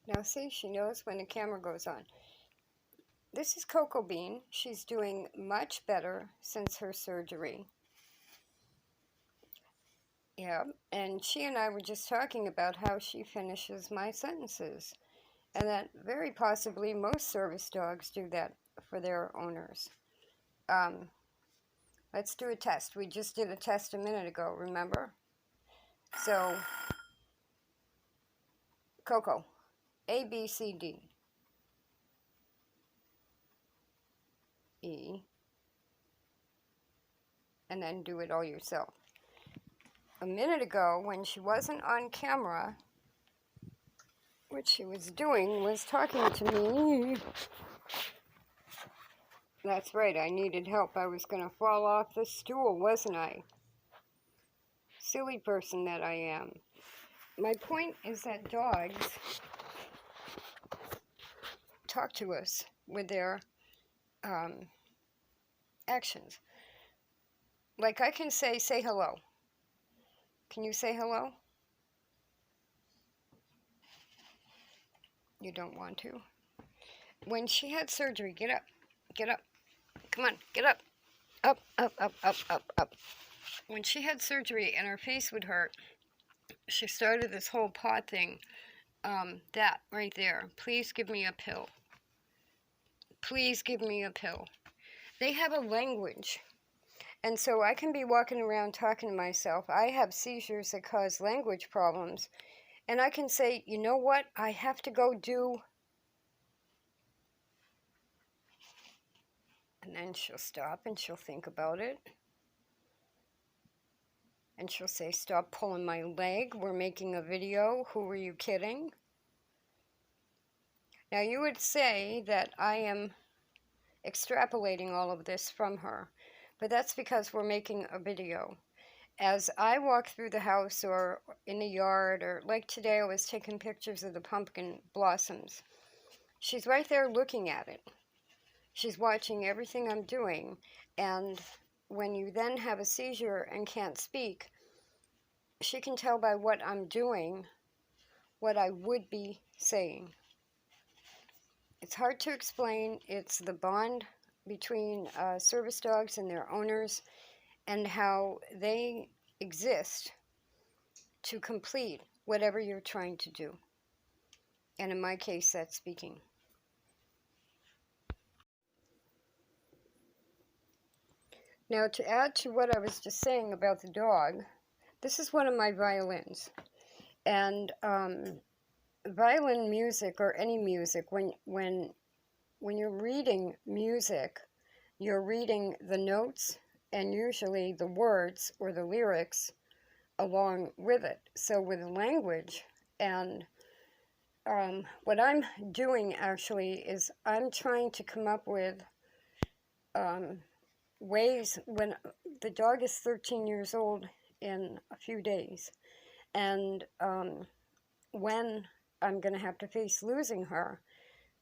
Now see, she knows when the camera goes on. This is Cocoa Bean. She's doing much better since her surgery. Yeah, and she and I were just talking about how she finishes my sentences, and that very possibly most service dogs do that for their owners. Let's do a test. We just did a test a minute ago, remember? So, Coco, A, B, C, D, E, and then do it all yourself. A minute ago, when she wasn't on camera, what she was doing was talking to me. That's right, I needed help. I was going to fall off the stool, wasn't I? Silly person that I am. My point is that dogs talk to us with their actions. Like I can say hello. Can you say hello? You don't want to. When she had surgery, get up, get up. Come on, get up. Up, up, up, up, up, up. When she had surgery and her face would hurt, she started this whole paw thing. That right there. Please give me a pill. Please give me a pill. They have a language. And so I can be walking around talking to myself. I have seizures that cause language problems. And I can say, you know what? I have to go do. And then she'll stop and she'll think about it. And she'll say, stop pulling my leg. We're making a video. Who are you kidding? Now you would say that I am extrapolating all of this from her. But that's because we're making a video. As I walk through the house or in the yard, or like today I was taking pictures of the pumpkin blossoms. She's right there looking at it. She's watching everything I'm doing. And when you then have a seizure and can't speak, she can tell by what I'm doing what I would be saying. It's hard to explain. It's the bond between service dogs and their owners, and how they exist to complete whatever you're trying to do. And in my case, that's speaking. Now, to add to what I was just saying about the dog, this is one of my violins. And violin music, or any music, when you're reading music, you're reading the notes and usually the words or the lyrics along with it. So with language, and what I'm doing actually is I'm trying to come up with ways. When the dog is 13 years old in a few days, and when I'm going to have to face losing her,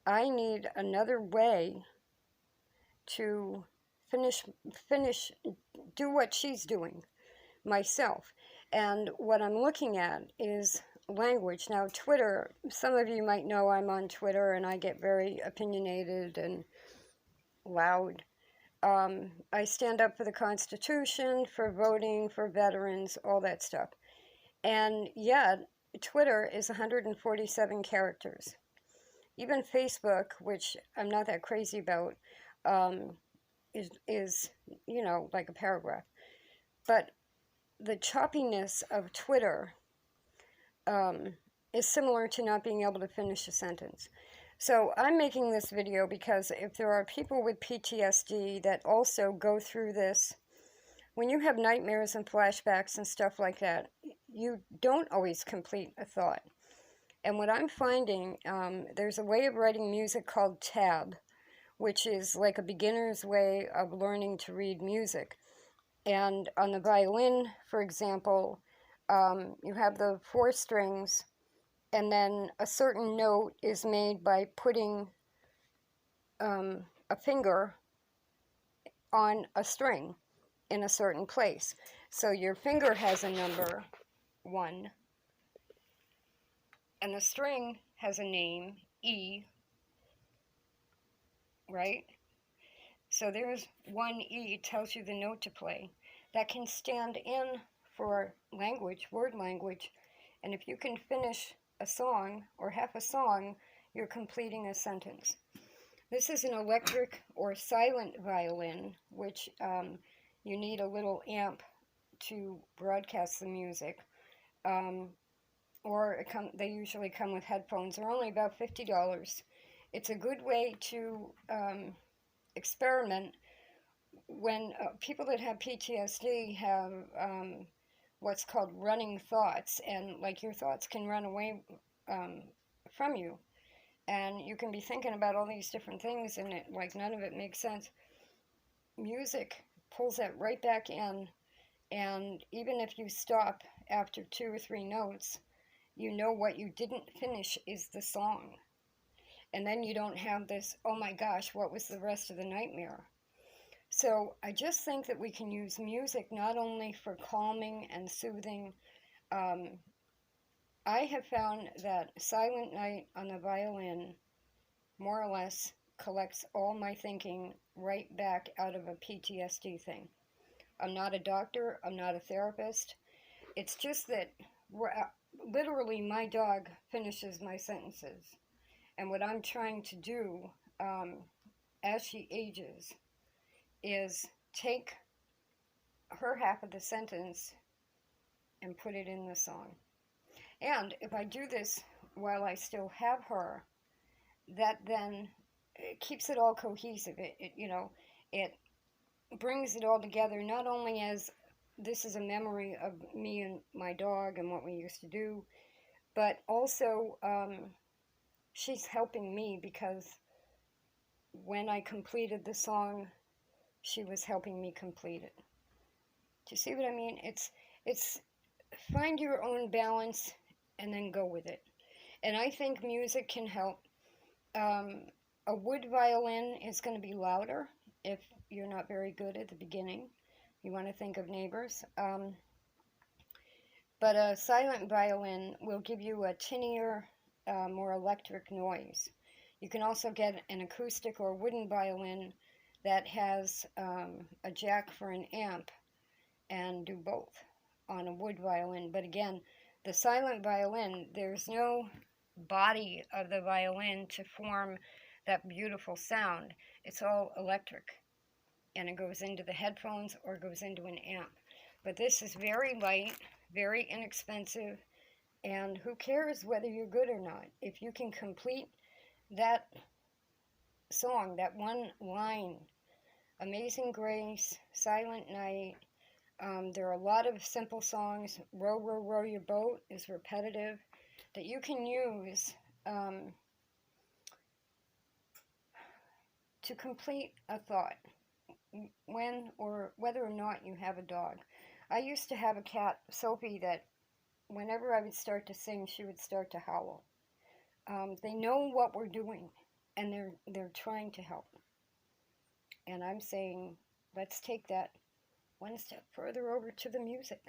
I need another way to do what she's doing myself. And what I'm looking at is language. Now, Twitter, some of you might know I'm on Twitter and I get very opinionated and loud. I stand up for the Constitution, for voting, for veterans, all that stuff. And yet, Twitter is 147 characters. Even Facebook, which I'm not that crazy about, is you know, like a paragraph. But the choppiness of Twitter is similar to not being able to finish a sentence. So I'm making this video because if there are people with PTSD that also go through this, when you have nightmares and flashbacks and stuff like that, you don't always complete a thought. And what I'm finding, there's a way of writing music called tab, which is like a beginner's way of learning to read music. And on the violin, for example, you have the 4 strings, and then a certain note is made by putting a finger on a string in a certain place. So your finger has a number 1, And the string has a name, E, right? So there's one E, tells you the note to play. That can stand in for language, word language. And if you can finish a song or half a song, you're completing a sentence. This is an electric or silent violin, which you need a little amp to broadcast the music. Or they usually come with headphones. They're only about $50. It's a good way to experiment when people that have PTSD have what's called running thoughts, and like your thoughts can run away from you, and you can be thinking about all these different things, and it like none of it makes sense. Music pulls that right back in, and even if you stop after 2 or 3 notes, you know what you didn't finish is the song. And then you don't have this, oh my gosh, what was the rest of the nightmare? So I just think that we can use music not only for calming and soothing. I have found that Silent Night on the violin more or less collects all my thinking right back out of a PTSD thing. I'm not a doctor, I'm not a therapist. It's just that literally my dog finishes my sentences. And what I'm trying to do as she ages is take her half of the sentence and put it in the song. And if I do this while I still have her, that then it keeps it all cohesive. It brings it all together, not only as this is a memory of me and my dog and what we used to do, but also she's helping me, because when I completed the song, she was helping me complete it. Do you see what I mean? It's find your own balance and then go with it. And I think music can help. A wood violin is going to be louder if you're not very good at the beginning. You want to think of neighbors. But a silent violin will give you a tinnier, more electric noise. You can also get an acoustic or wooden violin that has a jack for an amp, and do both on a wood violin. But again, the silent violin, there's no body of the violin to form that beautiful sound. It's all electric, and it goes into the headphones or goes into an amp. But this is very light, very inexpensive, and who cares whether you're good or not? If you can complete that song, that one line, Amazing Grace, Silent Night. There are a lot of simple songs. Row, row, row your boat is repetitive, that you can use to complete a thought, when or whether or not you have a dog. I used to have a cat, Sophie, that whenever I would start to sing, she would start to howl. They know what we're doing, and they're trying to help. And I'm saying, let's take that one step further over to the music.